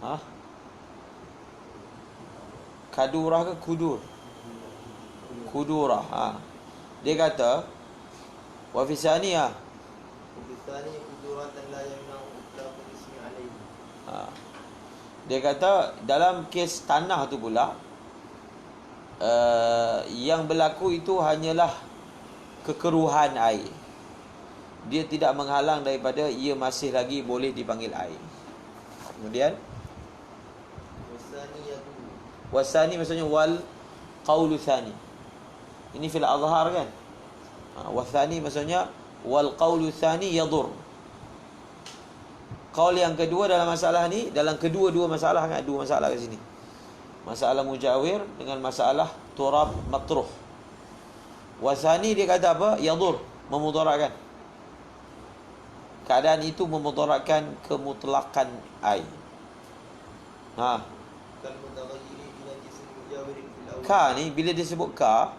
Ha? Kadurah ke kudur? Kudurah. Ha. Dia kata wa fi saniyah. وبالثاني قدرة لا يمنع إطلاق الاسم عليه. Ha. Dia kata dalam kes tanah tu pula yang berlaku itu hanyalah kekeruhan air. Dia tidak menghalang daripada ia masih lagi boleh dipanggil air. Kemudian wasani maksudnya wal qaulu thani. Ini fil azhar kan? Wasani maksudnya wal qaulu thani yadur. Qaul yang kedua dalam masalah ni, dalam kedua-dua masalah kan, dua masalah kat sini. Masalah mujawir dengan masalah turab matruh. Wasani dia kata apa? Yadur, memudaratkan. Keadaan itu memudaratkan kemutlakan air. Ha. Ka ni bila disebut ka,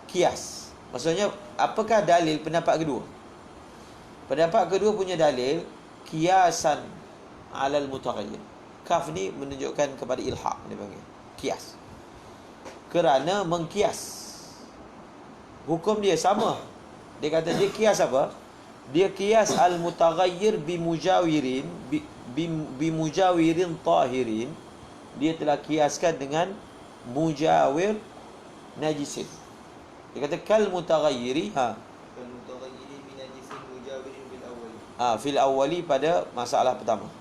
kias. Maksudnya apakah dalil pendapat kedua? Pendapat kedua punya dalil kiasan alal mutaghayyir. Kaf ni menunjukkan kepada ilhaq, dia panggil kias. Kerana mengkias. Hukum dia sama. Dia kata dia kias apa? Dia kias al mutaghayyir bi mujawirin bi mujawirin tahirin. Dia telah kiaskan dengan mujawir najisin. Dia kata kal mutaghayyiri fil awwali pada masalah pertama.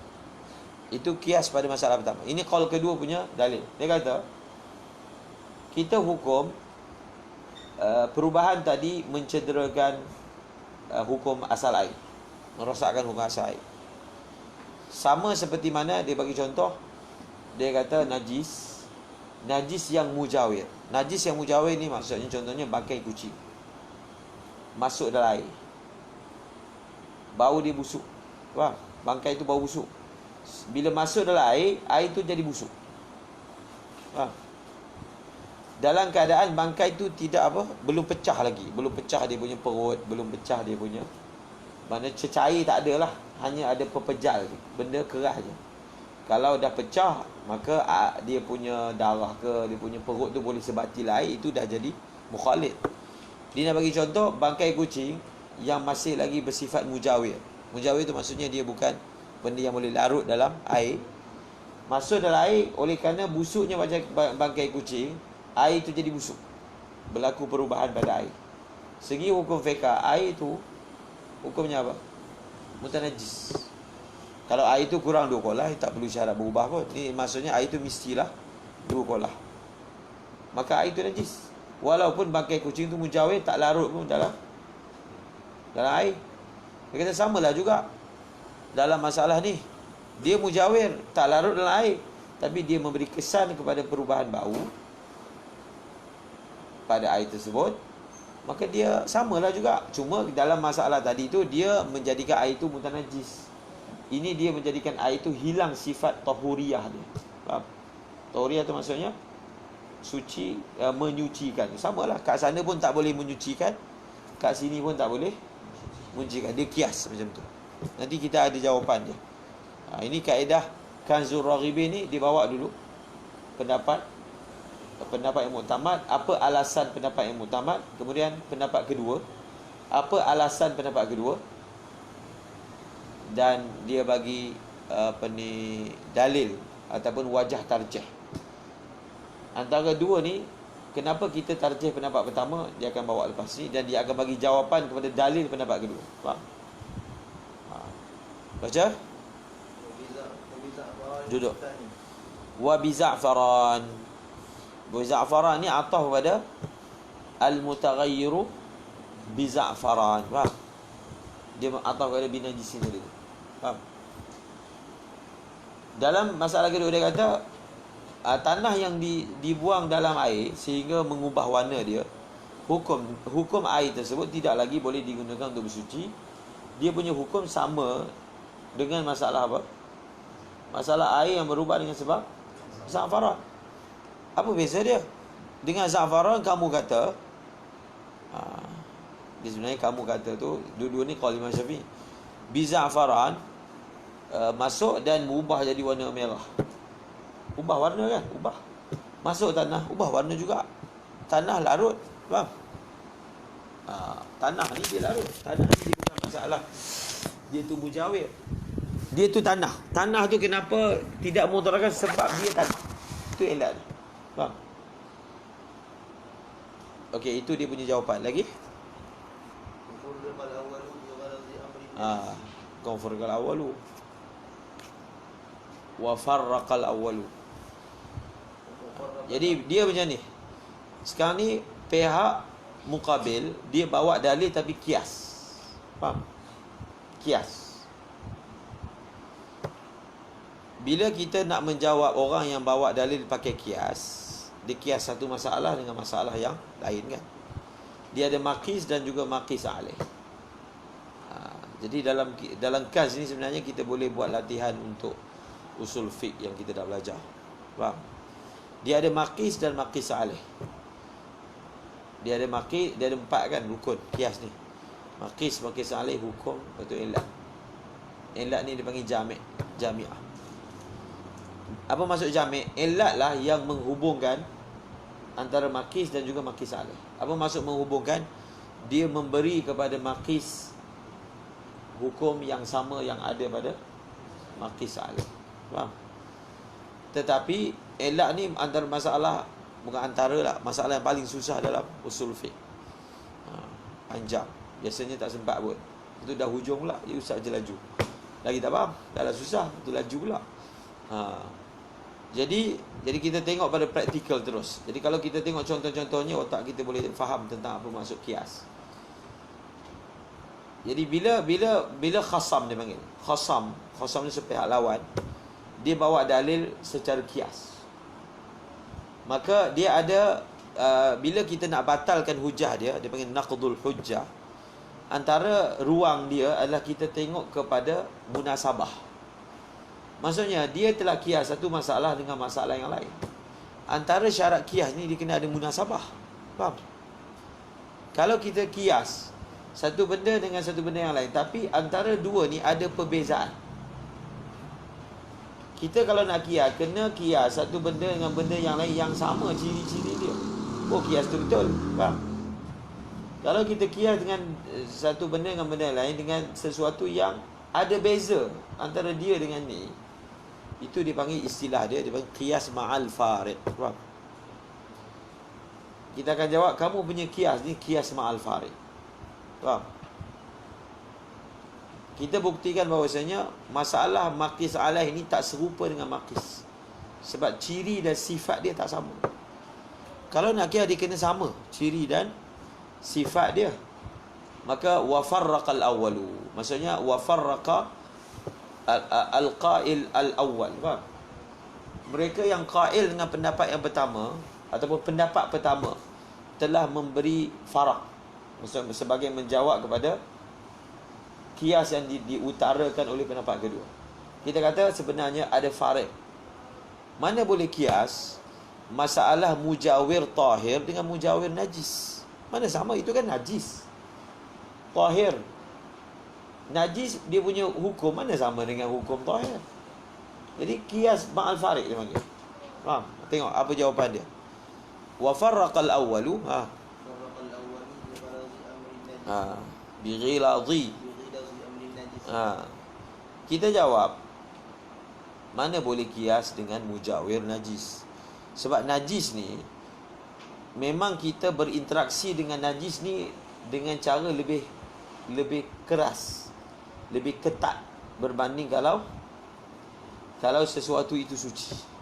Itu kias pada masalah pertama. Ini qaul kedua punya dalil. Dia kata kita hukum perubahan tadi mencederakan hukum asal air, merosakkan hukum asal air. Sama seperti mana dia bagi contoh, dia kata najis yang mujawir. Najis yang mujawir ni maksudnya contohnya bangkai kucing masuk dalam air, bau dia busuk. Wah, bangkai itu bau busuk. Bila masuk dalam air tu jadi busuk. Wah. Dalam keadaan bangkai itu tidak apa, belum pecah lagi, belum pecah dia punya perut, belum pecah dia punya, maknanya cecair tak ada lah, hanya ada pepejal, benda keras je. Kalau dah pecah, maka dia punya darah ke, dia punya perut tu boleh sebati air, itu dah jadi mukhalid. Dia nak bagi contoh bangkai kucing yang masih lagi bersifat mujawir. Mujawir tu maksudnya dia bukan benda yang boleh larut dalam air. Masuk dalam air, oleh kerana busuknya macam bangkai kucing, air itu jadi busuk. Berlaku perubahan pada air. Segi hukum fiqh, air itu hukumnya apa? Mutanajis. Kalau air itu kurang 2 kolah, tak perlu syarat berubah pun. Ini maksudnya air itu mestilah 2 kolah. Maka air itu najis. Walaupun bangkai kucing itu mujawir, tak larut pun dalam air. Dia kata samalah juga dalam masalah ni. Dia mujawir, tak larut dalam air, tapi dia memberi kesan kepada perubahan bau pada air tersebut, maka dia samalah juga. Cuma dalam masalah tadi tu dia menjadikan air itu mutanajis. Ini dia menjadikan air itu hilang sifat tahuriyah dia. Faham? Tahuriyah tu maksudnya suci, menyucikan. Samalah, kat sana pun tak boleh menyucikan, kat sini pun tak boleh menyucikan. Dia kias macam tu. Nanti kita ada jawapan dia. Ini kaedah Kanzur Raghibin ni dibawa dulu. Pendapat yang muktamad, apa alasan pendapat yang muktamad, kemudian pendapat kedua, apa alasan pendapat kedua, dan dia bagi dalil ataupun wajah tarjih. Antara dua ni, kenapa kita tarjih pendapat pertama, dia akan bawa lepas ni, dan dia akan bagi jawapan kepada dalil pendapat kedua. Faham? Baca? Duduk. Wa biza'faran. Biza'faran ni ataf pada al-mutaghayyiru biza'faran. Faham? Dia ataf pada binajisin tadi. Faham? Dalam masalah kedua dia kata tanah yang dibuang dalam air sehingga mengubah warna dia, hukum air tersebut tidak lagi boleh digunakan untuk bersuci. Dia punya hukum sama dengan masalah apa? Masalah air yang berubah dengan sebab za'faran. Apa beza dia? Dengan za'faran kamu kata, dia sebenarnya kamu kata tu, dua-dua ni qaul Imam Syafi'i. Bi za'faran, masuk dan berubah jadi warna merah. Ubah warna kan? Ubah. Masuk tanah, ubah warna juga. Tanah larut. Faham? Tanah ni dia larut. Tanah ni dia bukan masalah. Dia tu mujawir. Dia tu tanah. Tanah tu kenapa tidak mudaratkan? Sebab dia tanah. Itu elak dia. Faham? Okey, itu dia punya jawapan. Lagi? Konfirqal awalu wa farraqal awalu. Jadi dia macam ni. Sekarang ni pihak muqabil dia bawa dalil tapi kias. Faham? Kias. Bila kita nak menjawab orang yang bawa dalil pakai kias, dia kias satu masalah dengan masalah yang lain kan. Dia ada maqis dan juga maqis alaih. Jadi dalam kas ni sebenarnya kita boleh buat latihan untuk usul fiqh yang kita dah belajar. Faham? Dia ada maqis dan maqis alaih. Dia ada maqis, dia ada 4 kan rukun kias ni. Maqis alaih hukum, lepas tu ilat. Ilat ni dipanggil jami'ah. Apa maksud jami'? Ilat lah yang menghubungkan antara maqis dan juga maqis alaih. Apa maksud menghubungkan? Dia memberi kepada maqis hukum yang sama yang ada pada maqis alaih. Faham? Tetapi ilat ni antara masalah, bukan antara lah, masalah yang paling susah dalam usul fiqh. Panjang. Biasanya tak sempat pun. Itu dah hujung pula, dia ustaz je laju. Lagi tak faham? Dah lah susah, itu laju pula. Jadi kita tengok pada praktikal terus. Jadi kalau kita tengok contoh-contohnya, otak kita boleh faham tentang apa maksud kias. Jadi bila khasam dia panggil. Khasam ni sepihak lawan. Dia bawa dalil secara kias. Maka dia ada bila kita nak batalkan hujah dia panggil naqdul hujjah. Antara ruang dia adalah kita tengok kepada munasabah. Maksudnya dia telah kias satu masalah dengan masalah yang lain. Antara syarat kias ni dia kena ada munasabah. Faham? Kalau kita kias satu benda dengan satu benda yang lain, tapi antara dua ni ada perbezaan. Kita kalau nak kias, kena kias satu benda dengan benda yang lain yang sama ciri-ciri dia. Oh, kias tu betul. Faham? Kalau kita kias dengan satu benda dengan benda lain dengan sesuatu yang ada beza antara dia dengan ni, itu dipanggil istilah dia dipanggil qiyas ma'al farid. Faham? Kita akan jawab, kamu punya kias ni qiyas ma'al farid. Faham? Kita buktikan bahawasanya masalah maqis alaih ni tak serupa dengan maqis. Sebab ciri dan sifat dia tak sama. Kalau nak kira dia kena sama ciri dan sifat dia, maka wafarraqal awwalu. Maksudnya wafarraqa al-qail al-awwal. Faham? Mereka yang qail dengan pendapat yang pertama ataupun pendapat pertama telah memberi farak, sebagai menjawab kepada kias yang diutarakan oleh pendapat kedua. Kita kata sebenarnya ada farik. Mana boleh kias masalah mujawir tahir dengan mujawir najis? Mana sama? Itu kan najis. Tahir, najis, dia punya hukum mana sama dengan hukum tahir. Jadi kias ma'al farik dia panggil. Faham? Tengok apa jawapan dia. Wa farraqal awwalu bighiladi. Kita jawab, mana boleh kias dengan mujawir najis? Sebab najis ni memang kita berinteraksi dengan najis ni dengan cara lebih keras, lebih ketat berbanding kalau sesuatu itu suci.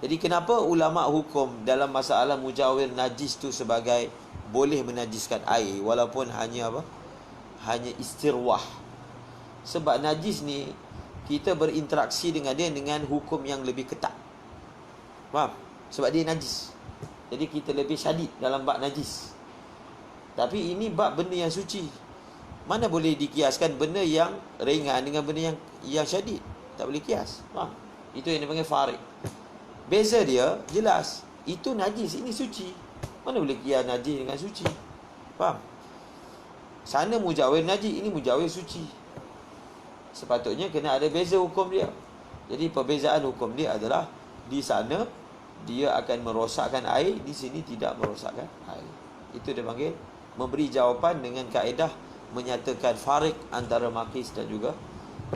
Jadi kenapa ulama hukum dalam masalah mujawir najis tu sebagai boleh menajiskan air walaupun hanya apa? Hanya istirwah. Sebab najis ni kita berinteraksi dengan dia dengan hukum yang lebih ketat. Faham? Sebab dia najis. Jadi kita lebih syadid dalam bab najis. Tapi ini bab benda yang suci. Mana boleh dikiaskan benda yang ringan dengan benda yang syadid? Tak boleh kias. Faham? Itu yang dipanggil farik. Beza dia jelas. Itu najis, ini suci. Mana boleh kias najis dengan suci? Faham? Sana mujawir najis, ini mujawir suci. sepatutnya kena ada beza hukum dia. Jadi perbezaan hukum dia adalah di sana dia akan merosakkan air, di sini tidak merosakkan air. Itu dia panggil memberi jawapan dengan kaedah menyatakan farik antara makis dan juga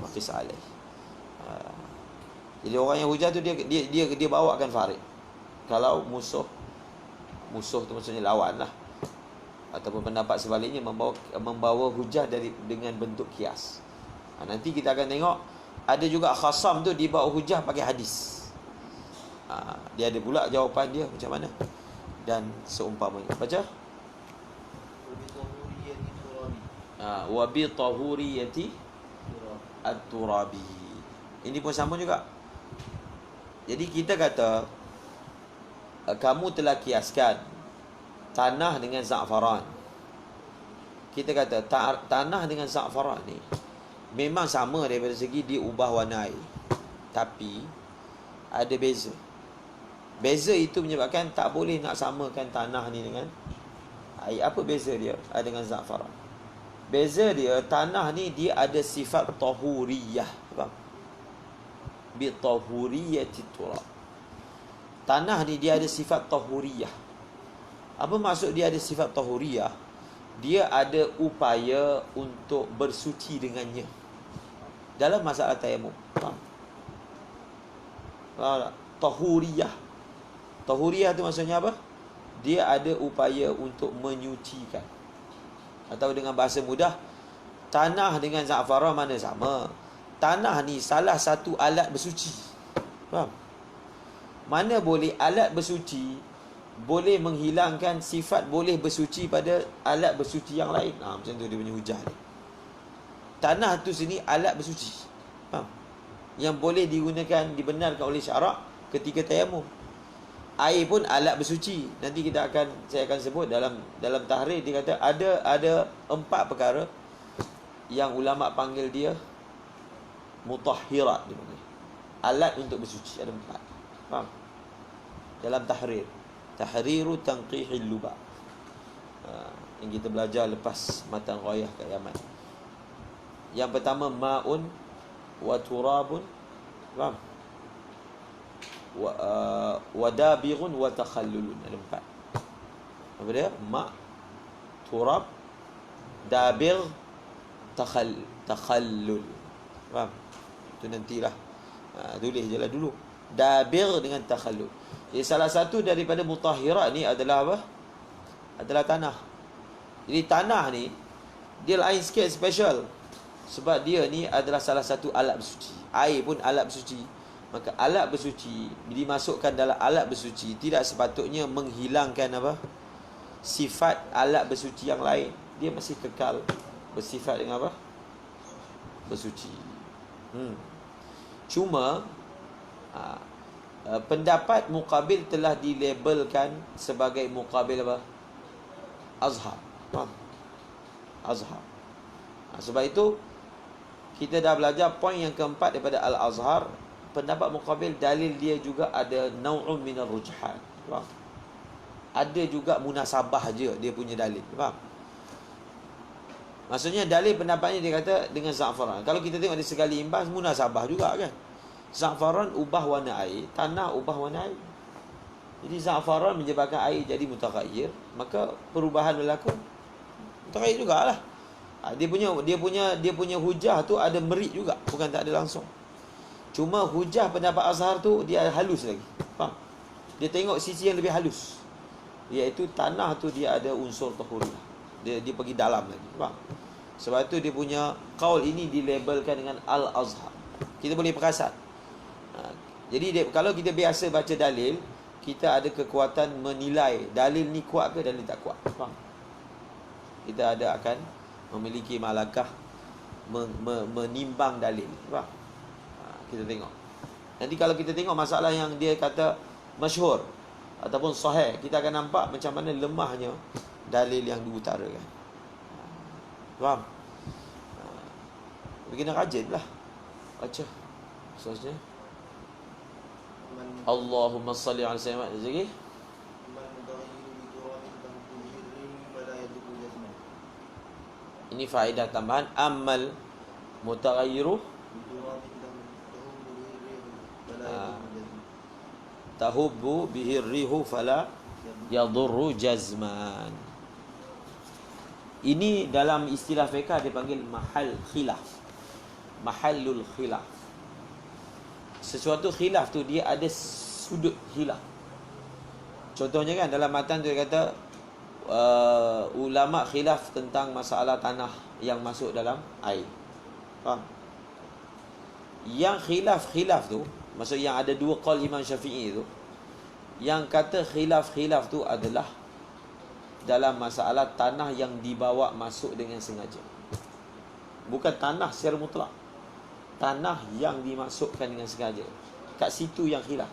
makis alaih. Jadi orang yang hujah tu dia bawakan farik. Kalau musuh tu maksudnya lawan lah, ataupun pendapat sebaliknya membawa hujah dengan bentuk kias. Nanti kita akan tengok ada juga khasam tu dibawa hujah pakai hadis. Dia ada pula jawapan dia macam mana dan seumpamanya. Baca wa bi tahuriyati at-turabi. Ini pun sama juga. Jadi kita kata kamu telah kiaskan tanah dengan za'faran. Kita kata tanah dengan za'faran ni memang sama daripada segi dia ubah warna air, tapi ada beza. Beza itu menyebabkan tak boleh nak samakan tanah ni dengan air. Apa beza dia dengan za'faran? Beza dia, tanah ni dia ada sifat tahuriyah. Faham? Bi tahuriyati turab. Tanah ni dia ada sifat tahuriyah. Apa maksud dia ada sifat tahuriyah? Dia ada upaya untuk bersuci dengannya dalam masalah tayamum. Faham? Tahuriyah. Tahuriyah tu maksudnya apa? Dia ada upaya untuk menyucikan. Atau dengan bahasa mudah, tanah dengan za'faran mana sama? Tanah ni salah satu alat bersuci. Faham? Mana boleh alat bersuci boleh menghilangkan sifat boleh bersuci pada alat bersuci yang lain. Macam tu dia punya hujah ni. Tanah tu sini alat bersuci. Faham? Yang boleh digunakan, dibenarkan oleh syarak ketika tayamum. Air pun alat bersuci. Nanti saya akan sebut dalam tahrir, dia kata ada 4 perkara yang ulama panggil dia mutahhirat, dia panggil. Alat untuk bersuci ada 4. Faham? Dalam tahrir. Tahriru tanqihil luba. Yang kita belajar lepas matan ghayah kat Yaman. Yang pertama ma'un wa turabun. Faham? Wa dabighun wa takhallulun. Ada 4. Apa dia? Ma', turab, dabigh, takhallul. Faham? Itu nantilah. Tulis je lah dulu. Dabigh dengan takhallul. Jadi salah satu daripada mutahhirat ni adalah apa? Adalah tanah. Jadi tanah ni dia lain sikit, special. Sebab dia ni adalah salah satu alat bersuci. Air pun alat bersuci. Maka alat bersuci dimasukkan dalam alat bersuci tidak sepatutnya menghilangkan apa? Sifat alat bersuci yang lain. Dia masih kekal bersifat dengan apa? Bersuci. Cuma pendapat muqabil telah dilabelkan sebagai muqabil apa? Azhar. Faham? Azhar. Sebab itu kita dah belajar poin yang keempat daripada Al-Azhar. Pendapat muqabil dalil dia juga ada nau'un minar rujhan. Faham? Ada juga munasabah je dia punya dalil. Faham? Maksudnya dalil pendapatnya dia kata dengan za'faran. Kalau kita tengok di segala imbas, munasabah juga kan. Za'faran ubah warna air, tanah ubah warna air. Jadi za'faran menyebabkan air jadi mutaghayyir, maka perubahan berlaku mutaghayyir jugalah. Dia punya hujah tu ada merit juga, bukan tak ada langsung. Cuma hujah pendapat Azhar tu dia halus lagi. Faham? Dia tengok sisi yang lebih halus, iaitu tanah tu dia ada unsur tahuriyah. Dia pergi dalam lagi. Faham? Sebab tu dia punya qaul ini dilabelkan dengan Al-Azhar. Kita boleh perasan. Jadi kalau kita biasa baca dalil, kita ada kekuatan menilai dalil ni kuat ke dalil tak kuat. Faham? Kita akan memiliki malakah menimbang dalil. Faham? Kita tengok. Nanti kalau kita tengok masalah yang dia kata masyhur ataupun sahih, kita akan nampak macam mana lemahnya dalil yang diutarakan. Faham? Begini rajin lah baca. Seterusnya Allahumma salli ala sayyidina Muhammad. Ini faedah tambahan. Amal mutaghayyiru tahubbu bihi rihu fala yadurru jazman. Ini dalam istilah fiqh dipanggil mahal khilaf. Mahallul khilaf. Sesuatu khilaf tu dia ada sudut khilaf. Contohnya kan dalam matan tu dia kata ulama khilaf tentang masalah tanah yang masuk dalam air. Faham? Yang khilaf tu, maksud yang ada dua qaul Imam Syafi'i tu, yang kata khilaf tu adalah dalam masalah tanah yang dibawa masuk dengan sengaja. Bukan tanah secara mutlak. Tanah yang dimasukkan dengan sengaja. Kat situ yang khilaf.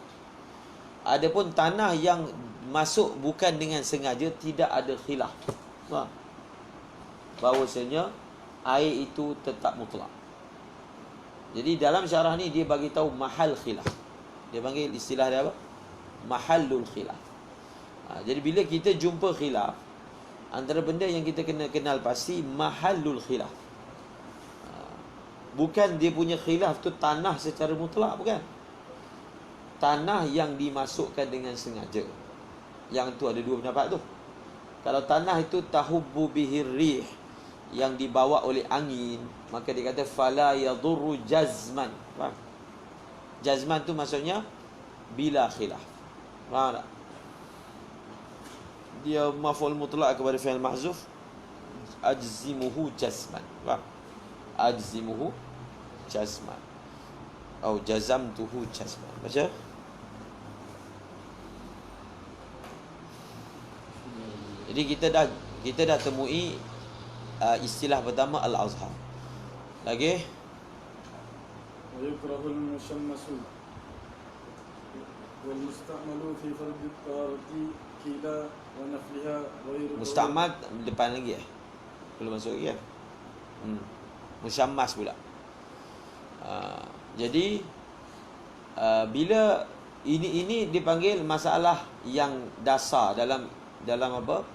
Adapun tanah yang masuk bukan dengan sengaja, tidak ada khilaf. Faham? Bahawasanya air itu tetap mutlak. Jadi dalam syarah ni dia bagi tahu mahal khilaf. Dia panggil istilah dia apa? Mahallul khilaf. Jadi bila kita jumpa khilaf, antara benda yang kita kena kenal pasti mahallul khilaf. Bukan dia punya khilaf tu tanah secara mutlak, bukan. Tanah yang dimasukkan dengan sengaja. Yang tu ada dua pendapat tu. Kalau tanah itu tahubbu bihir rih, yang dibawa oleh angin, maka dia kata fala yadurru jazman. Faham? Jazman tu maksudnya bila khilaf. Faham tak? Dia maf'ul mutlak kepada fi'il mahzuf, ajzimuhu jazman. Faham? Ajzimuhu jazman atau jazamtuhu jazman. Baca. Jadi kita dah temui istilah pertama al-azhar. Lagi ويكره المشمس والمستعمل في فرض الطهارة كلا ونفلها غير musta'mal depan lagi belum masuk lagi musyammas pula. Jadi bila ini dipanggil masalah yang dasar dalam apa?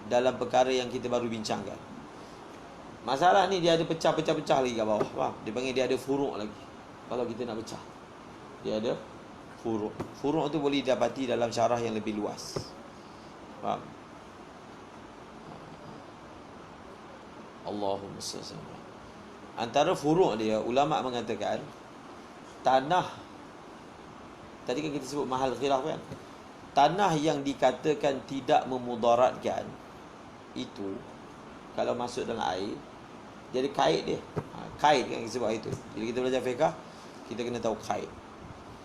Dalam perkara yang kita baru bincangkan. Masalah ni dia ada pecah-pecah lagi kat bawah. Faham? Dia panggil dia ada furuk lagi. Kalau kita nak pecah, dia ada furuk. Furuk tu boleh didapati dalam syarah yang lebih luas. Faham? Allahumma salli. Antara furuk dia, ulama mengatakan tanah, tadi kan kita sebut mahal khilaf kan, tanah yang dikatakan tidak memudaratkan itu, kalau masuk dalam air, jadi kait dia. Kait kan kita sebut itu. Bila kita belajar fiqh, kita kena tahu kait.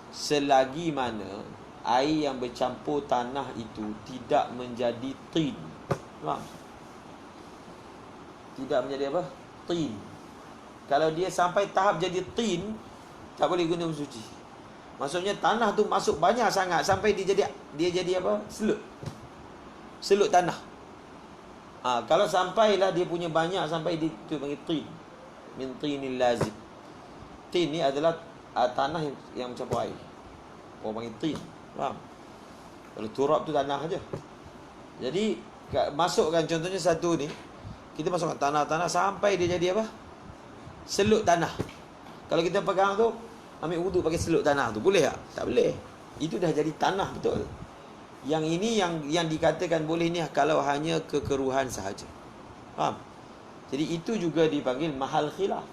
Selagi mana air yang bercampur tanah itu tidak menjadi tin. Faham? Tidak menjadi apa? Tin. Kalau dia sampai tahap jadi tin, tak boleh guna bersuci. Maksudnya tanah tu masuk banyak sangat sampai dia jadi apa? Selut tanah. Kalau sampailah dia punya banyak sampai dia tu panggil tin. Min tinil lazim. Tin ni adalah tanah yang mencampur air. Orang panggil tin. Faham? Kalau turab tu tanah aja. Jadi masukkan contohnya satu ni, kita masukkan tanah-tanah sampai dia jadi apa? Selut tanah. Kalau kita pegang tu, ambil wudu pakai selut tanah tu, boleh tak? Tak boleh. Itu dah jadi tanah betul. Yang ini yang dikatakan boleh ni kalau hanya kekeruhan sahaja. Faham? Jadi itu juga dipanggil mahal khilaf.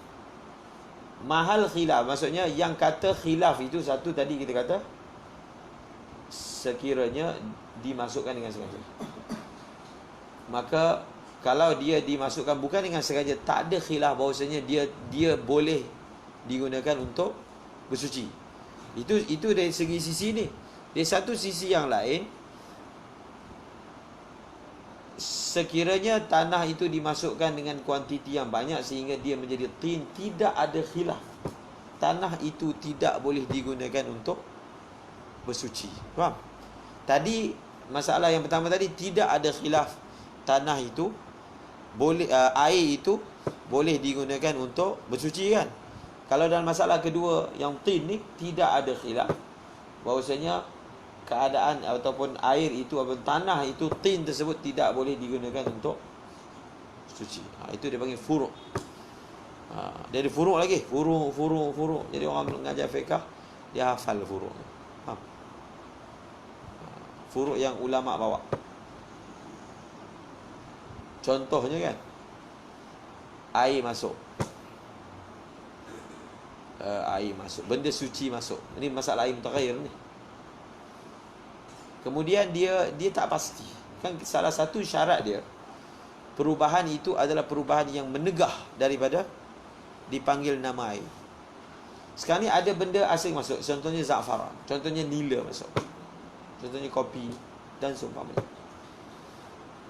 Mahal khilaf maksudnya yang kata khilaf itu satu tadi kita kata sekiranya dimasukkan dengan sengaja. Maka kalau dia dimasukkan bukan dengan sengaja, tak ada khilaf bahawasanya dia boleh digunakan untuk bersuci. Itu dari segi sisi ni. Dari satu sisi yang lain, sekiranya tanah itu dimasukkan dengan kuantiti yang banyak sehingga dia menjadi tin, tidak ada khilaf. Tanah itu tidak boleh digunakan untuk bersuci. Faham? Tadi masalah yang pertama tadi tidak ada khilaf. Tanah itu boleh, air itu boleh digunakan untuk bersuci kan. Kalau dalam masalah kedua yang tin ni tidak ada khilaf bahawasanya keadaan ataupun air itu ataupun tanah itu, tin tersebut tidak boleh digunakan untuk suci. Itu dia panggil furuk. Dia ada furuk lagi, furuk. Jadi orang mengajar fiqh dia hafal furuk. furuk yang ulama bawa. Contohnya kan, air masuk, air masuk, benda suci masuk. Ini masalah air mutaghayyir ni. Kemudian dia tak pasti. Kan salah satu syarat dia, perubahan itu adalah perubahan yang menegah daripada dipanggil nama air. Sekarang ni ada benda asing masuk, contohnya za'faran, contohnya nila masuk, contohnya kopi dan seumpamanya.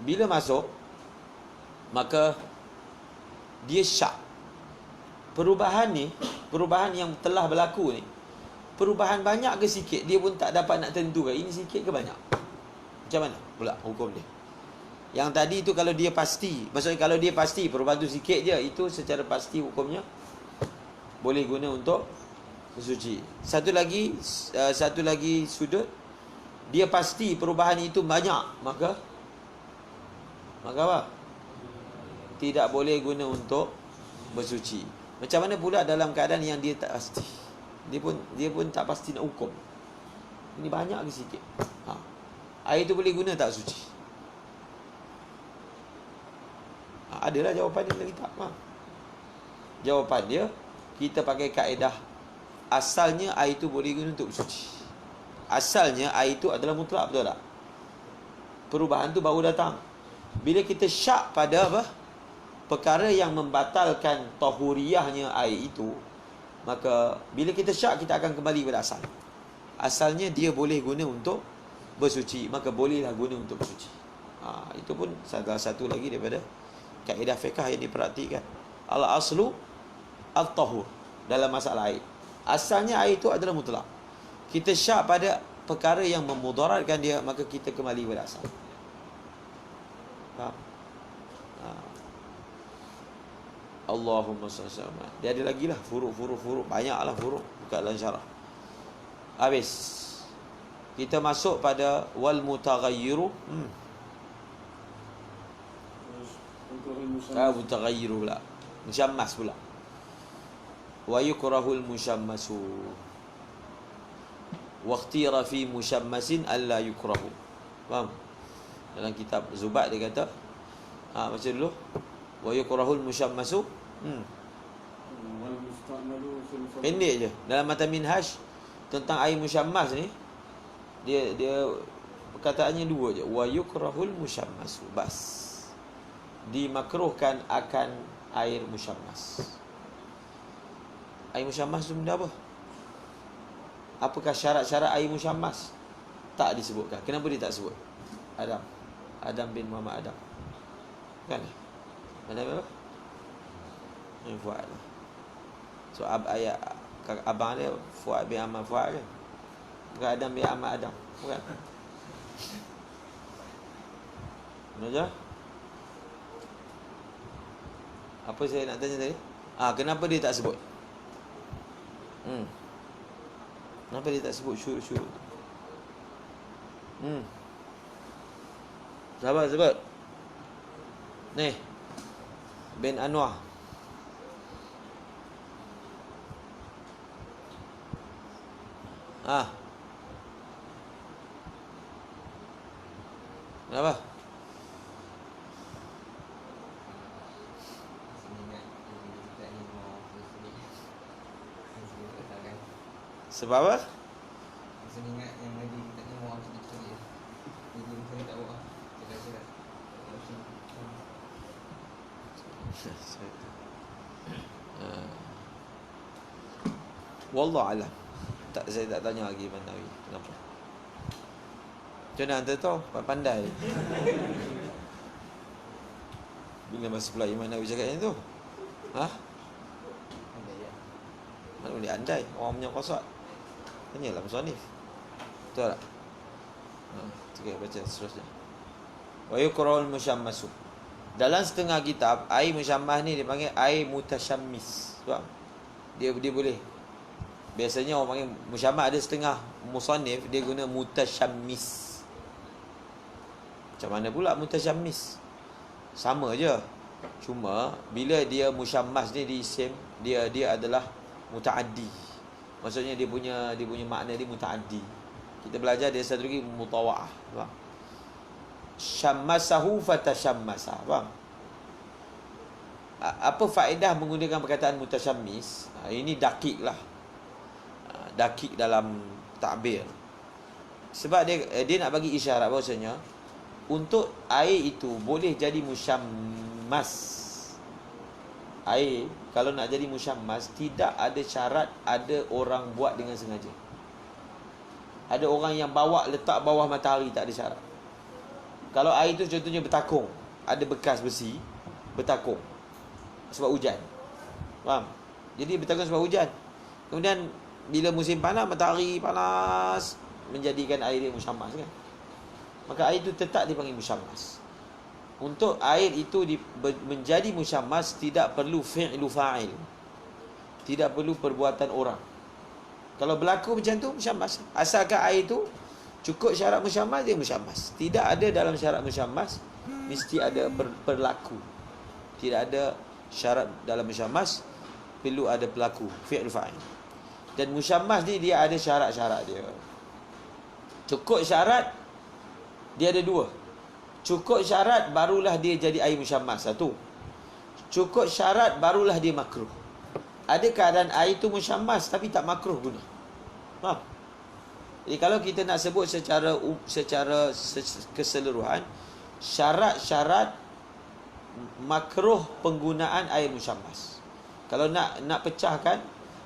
Bila masuk, maka dia syak. Perubahan ni, perubahan yang telah berlaku ni, perubahan banyak ke sikit, dia pun tak dapat nak tentukan ini sikit ke banyak. Macam mana pula hukum dia? Yang tadi tu kalau dia pasti, maksudnya kalau dia pasti perubahan tu sikit je, itu secara pasti hukumnya boleh guna untuk bersuci. Satu lagi sudut, dia pasti perubahan itu banyak, maka apa? Tidak boleh guna untuk bersuci. Macam mana pula dalam keadaan yang dia tak pasti? Dia pun tak pasti nak hukum. Ini banyak ke sikit? Air tu boleh guna tak suci? Adalah jawapan dia dalam kitab. Jawapan dia, kita pakai kaedah asalnya air itu boleh guna untuk bersuci. Asalnya air itu adalah mutlak, betul tak? Perubahan tu baru datang. Bila kita syak pada apa? Perkara yang membatalkan tahuriyahnya air itu, maka bila kita syak, kita akan kembali pada asal. Asalnya dia boleh guna untuk bersuci, maka bolehlah guna untuk bersuci. Itu pun salah satu lagi daripada kaedah fiqh yang diperhatikan. Al-aslu al-tahur dalam masalah air. Asalnya air itu adalah mutlak. Kita syak pada perkara yang memudaratkan dia, maka kita kembali pada asal. Faham? Allahumma salli alaihi wasallam. Dia ada lagi lah furuk. Banyaklah furuk dekat dalam syarah. Habis. Kita masuk pada wal mutaghayyiru. Mutaghayyiru pula. Musyammas pula. Wa yukrahul musyammasu. Wa ikhtira fi musyammasin alla yukrahu. Faham? Dalam kitab Zubat dia kata, baca dulu. Wa yukrahul musyammasu. Pendek je. Dalam matan minhaj tentang air musyammas ni, dia perkataannya dua je. Wa yukrahul musyammasu. Bas. Dimakruhkan akan air musyammas. Air musyammas tu benda apa? Apakah syarat-syarat air musyammas? Tak disebutkan. Kenapa dia tak sebut? Adam bin Muhammad Adam. Kan? Adam apa? Fuad. So ayat abang dia Fuad bin Ahmad Fuad kan? Bukan Adam bin Ahmad Adam. Bukan? Mana je? Apa saya nak tanya tadi? Kenapa dia tak sebut? Kenapa dia tak sebut syurut-syurut? Sahabat sebut. Ni bin Anwar. Kenapa? Sebab apa? Saya ingat yang lagi kita ni mau sedikit je. Jadi saya tak buat. Cakap. Wallah alam. Saya tak tanya lagi Imam Nawawi. Kenapa? Macam mana anda tahu? Pandai. Bila masa pula Imam Nawawi cakap yang tu? Mana boleh andai? Orang punya qasad. Tanyalah musannif. Betul tak? Okey, baca seterusnya. Wa yukrahul musyammasu. Dalam setengah kitab, air musyammas ni dipanggil air mutasyammis. Faham? Dia boleh. Biasanya orang panggil musyammas, ada setengah musannif dia guna mutasyammis. Macam mana pula mutasyammis? Sama je. Cuma bila dia musyammas ni diisim, dia adalah mutaaddi. Maksudnya dia punya makna dia mutaaddi. Kita belajar dia satu lagi mutawa'ah. Faham? Syammasahu fatashammasa. Faham? Apa faedah menggunakan perkataan mutasyammis? Ini dakik lah. Dakik dalam takbir. Sebab dia nak bagi isyarat bahawasanya untuk air itu boleh jadi musyammas. Air kalau nak jadi musyammas tidak ada syarat ada orang buat dengan sengaja. Ada orang yang bawa letak bawah matahari, tak ada syarat. Kalau air itu contohnya bertakung, ada bekas besi bertakung sebab hujan. Faham? Jadi bertakung sebab hujan. Kemudian bila musim panas, matahari panas, menjadikan air dia musyammas kan. Maka air itu tetap dipanggil musyammas. Untuk air itu menjadi musyammas tidak perlu fi'lu fa'il. Tidak perlu perbuatan orang. Kalau berlaku macam tu musyammas. Asalkan air itu cukup syarat musyammas, dia musyammas. Tidak ada dalam syarat musyammas mesti ada berlaku. Tidak ada syarat dalam musyammas perlu ada pelaku, fi'lu fa'il. Dan musyammas ni dia ada syarat-syarat dia. Cukup syarat dia ada dua. Cukup syarat barulah dia jadi air musyammas. Satu. Cukup syarat barulah dia makruh. Ada keadaan air tu musyammas tapi tak makruh guna. Faham? Jadi kalau kita nak sebut secara keseluruhan, syarat-syarat makruh penggunaan air musyammas. Kalau nak pecahkan,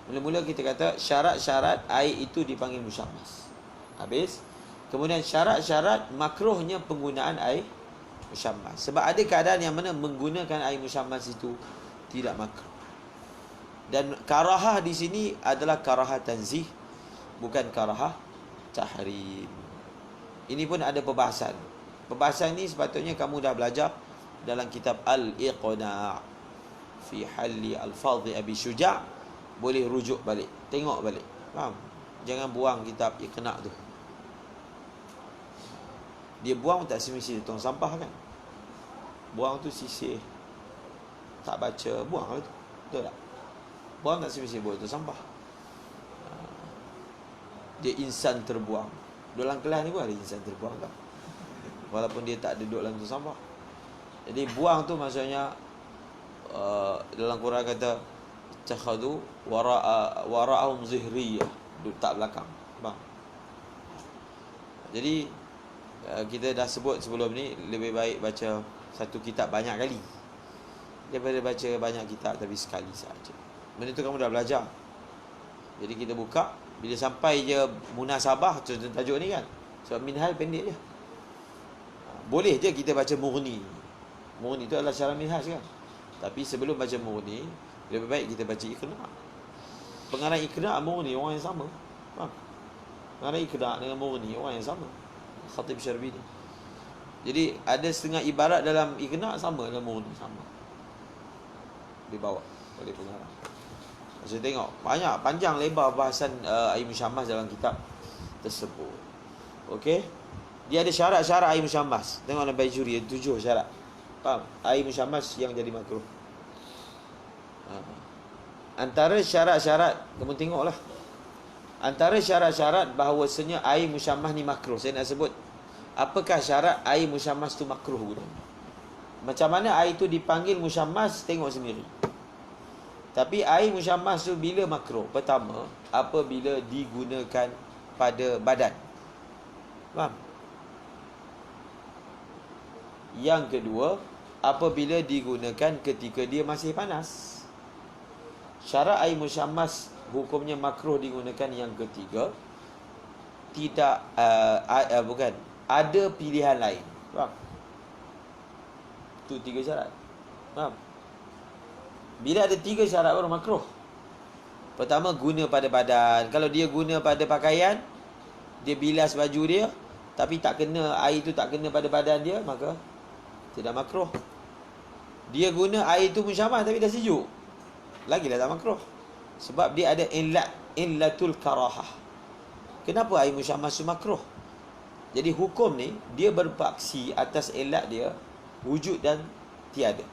mula-mula kita kata syarat-syarat air itu dipanggil musyammas. Habis. Kemudian syarat-syarat makruhnya penggunaan air musyammas. Sebab ada keadaan yang mana menggunakan air musyammas itu tidak makruh. Dan karahah di sini adalah karahah tanzih, bukan karahah tahrim. Ini pun ada perbahasan. Perbahasan ini sepatutnya kamu dah belajar dalam kitab Al-Iqna' fi Halli Al-Fadhi Abi Syuja'. Boleh rujuk balik, tengok balik. Faham? Jangan buang kitab Iqna' tu. Dia buang tak semestinya tong sampah kan. Buang tu sisih, tak baca, buang lah tu. Betul tak? Buang tak semestinya buang tu sampah. Dia insan terbuang. Dalam kelas ni pun ada insan terbuang tak? Walaupun dia tak duduk dalam tu sampah. Jadi buang tu maksudnya dalam Quran kata takhadu wara'ahum zihriyah, duduk tak belakang. Faham? Jadi kita dah sebut sebelum ni, lebih baik baca satu kitab banyak kali daripada baca banyak kitab tapi sekali saja. Benda tu kamu dah belajar. Jadi kita buka, bila sampai je munasabah, contoh tajuk ni kan, sebab minhal pendek je. Boleh je kita baca Mughni. Mughni tu adalah syarah minhaj kan. Tapi sebelum baca Mughni, lebih baik kita baca Iqna'. Pengarang Iqna' Mughni orang yang sama. Faham? Pengarang Iqna' dengan Mughni orang yang sama. Khatib Syarbini. Jadi ada setengah ibarat dalam Iqna' sama dengan Mughni, sama. Dibawa oleh pengarang. Saya tengok banyak panjang lebar bahasan air musyammas dalam kitab tersebut. Okey. Dia ada syarat-syarat air musyammas. Tengok dalam Bajuri ada 7 syarat. Faham? Air musyammas yang jadi makruh. Antara syarat-syarat, kamu tengoklah. Antara syarat-syarat bahawasanya air musyammas ni makruh. Saya nak sebut apakah syarat air musyammas tu makruh guna. Macam mana air tu dipanggil musyammas, tengok sendiri. Tapi air musyammas tu bila makruh? Pertama, apabila digunakan pada badan. Faham? Yang kedua, apabila digunakan ketika dia masih panas. Syarat air musyammas hukumnya makruh digunakan yang ketiga. Tidak bukan, ada pilihan lain. Faham? Itu 3 syarat. Faham? Bila ada 3 syarat baru makruh. Pertama, guna pada badan. Kalau dia guna pada pakaian, dia bilas baju dia, tapi tak kena, air tu tak kena pada badan dia, maka tidak makruh. Dia guna air tu musyammas tapi dah sejuk, lagilah tak makruh. Sebab dia ada illatul karahah. Kenapa air musyammas tu makruh? Jadi hukum ni dia berpaksi atas illat dia wujud dan tiada.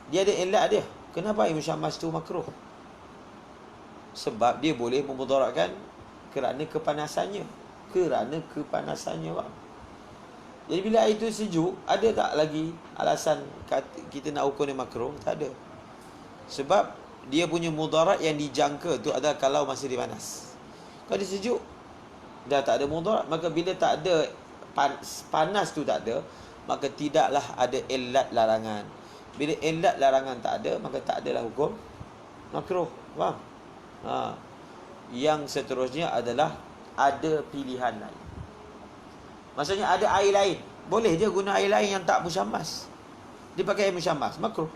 Dia ada illat dia. Kenapa air musyammas tu makruh? Sebab dia boleh memudaratkan kerana kepanasannya. kerana kepanasannya, bang. Jadi bila air itu sejuk, ada tak lagi alasan kita nak ukur dia makruh? Tak ada. Sebab dia punya mudarat yang dijangka tu adalah kalau masa dia panas. Kalau dia sejuk, dah tak ada mudarat. Maka bila tak ada panas tu tak ada, maka tidaklah ada illat larangan. Bila illat larangan tak ada, maka tak adalah hukum makruh. Faham? Yang seterusnya adalah ada pilihan lain. Maksudnya ada air lain. Boleh je guna air lain yang tak musyammas. Dia pakai air musyammas, makruh.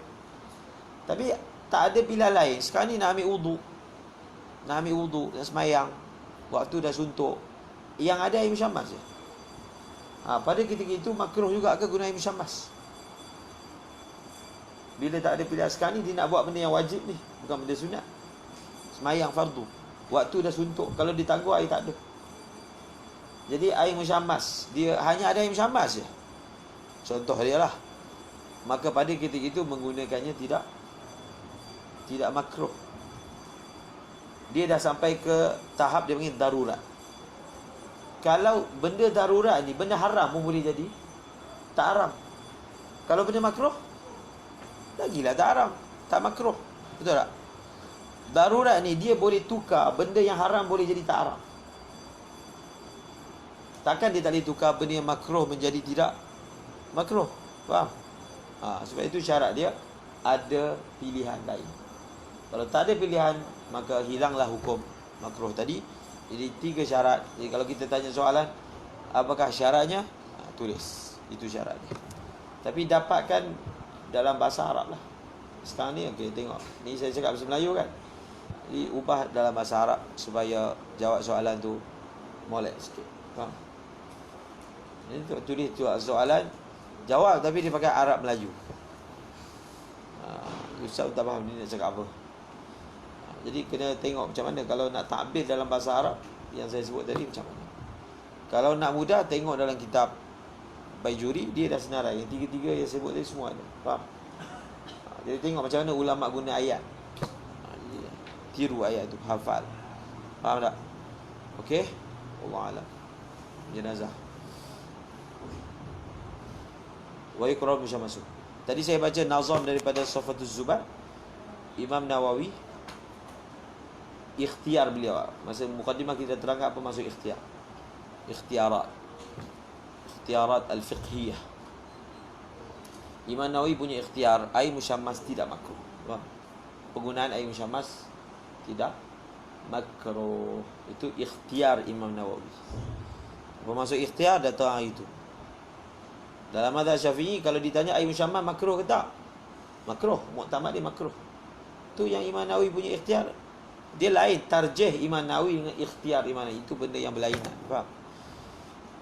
Tapi tak ada pilihan lain. Sekarang ni nak ambil wudu. Nak semayang. Waktu dah suntuk. Yang ada air musyammas je. Pada ketika itu makruh juga ke guna air musyammas? Bila tak ada pilihan sekarang ni, dia nak buat benda yang wajib ni, bukan benda sunat. Semayang fardu. Waktu dah suntuk. Kalau ditangguh air tak ada. Jadi air musyammas, dia hanya ada air musyammas je. Contoh dia lah. Maka pada ketika itu menggunakannya tidak makruh. Dia dah sampai ke tahap dia panggil darurat. Kalau benda darurat ni, benda haram pun boleh jadi tak haram. Kalau benda makruh, lagilah tak haram, tak makruh. Betul tak? Darurat ni dia boleh tukar benda yang haram boleh jadi tak haram. Takkan dia tak boleh tukar benda yang makruh menjadi tidak makruh. Faham? Sebab itu syarat dia ada pilihan lain. Kalau tak ada pilihan, maka hilanglah hukum makruh tadi. Jadi 3 syarat. Jadi kalau kita tanya soalan, apakah syaratnya? Tulis. Itu syaratnya. Tapi dapatkan dalam bahasa Arab lah. Sekarang ni, okey, tengok. Ni saya cakap bahasa Melayu kan. Jadi ubah dalam bahasa Arab supaya jawab soalan tu molek sikit. Faham? Ini tulis tu soalan, jawab tapi dia pakai Arab Melayu. Ustaz tak faham ni nak cakap apa. Jadi kena tengok macam mana. Kalau nak takbir dalam bahasa Arab yang saya sebut tadi macam mana. Kalau nak mudah, tengok dalam kitab Baijuri, dia dah senarai. Yang 3 yang saya sebut tadi semua ada. Faham? Jadi tengok macam mana ulama guna ayat. Tiru ayat tu, hafal. Faham tak? Okey? Allah alam. Jenazah. Wa yukrah musyammasu. Tadi saya baca nazam daripada Safatuz Zubat. Imam Nawawi, ikhtiar beliau. Masa mukadimah kita terangkan apa maksud ikhtiar. Ikhtiarat al-fiqhiyah. Imam Nawawi punya ikhtiar, air musyammas tidak makruh. Penggunaan air musyammas tidak makruh. Itu ikhtiar Imam Nawawi. Apa maksud ikhtiar? Datang air itu. Dalam mazhab Syafi'i, kalau ditanya air musyammas makruh ke tak? Makruh. Muktamad dia makruh. Tu yang Imam Nawawi punya ikhtiar. Dia lain. Tarjih Imam Nawawi dengan ikhtiar Imam Nawawi. Itu benda yang berlainan. Faham?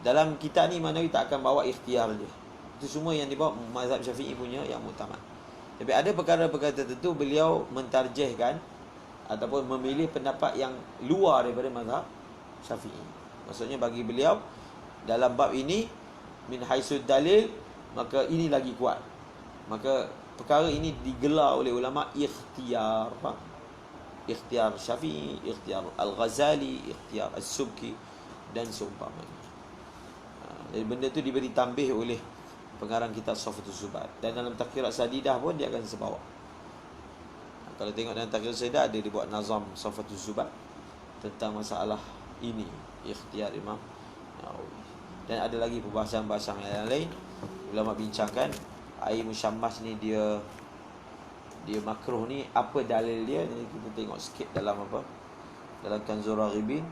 Dalam kitab ni Imam Nawawi tak akan bawa ikhtiar dia. Itu semua yang dibawa mazhab Syafi'i punya yang muktamad. Tapi ada perkara-perkara tertentu beliau mentarjihkan ataupun memilih pendapat yang luar daripada mazhab Syafi'i. Maksudnya bagi beliau dalam bab ini min haisud dalil, maka ini lagi kuat. Maka perkara ini digelar oleh ulama ikhtiar. Faham? Ikhtiar Syafi'i, ikhtiar Al-Ghazali, ikhtiar As-Subki dan seumpamanya. Jadi benda tu diberi tambih oleh pengarang kitab Safatuz Zubat. Dan dalam Taqrirat Sadidah pun dia akan sebawa. Kalau tengok dalam Taqrirat Sadidah ada dibuat nazam Safatuz Zubat tentang masalah ini, ikhtiar Imam Nawawi. Dan ada lagi perbahasan-perbahasan yang lain. Ulama bincangkan air musyammas ni dia makruh ni, apa dalil dia? Jadi kita tengok sikit dalam apa? Dalam Kanzur Raghibin.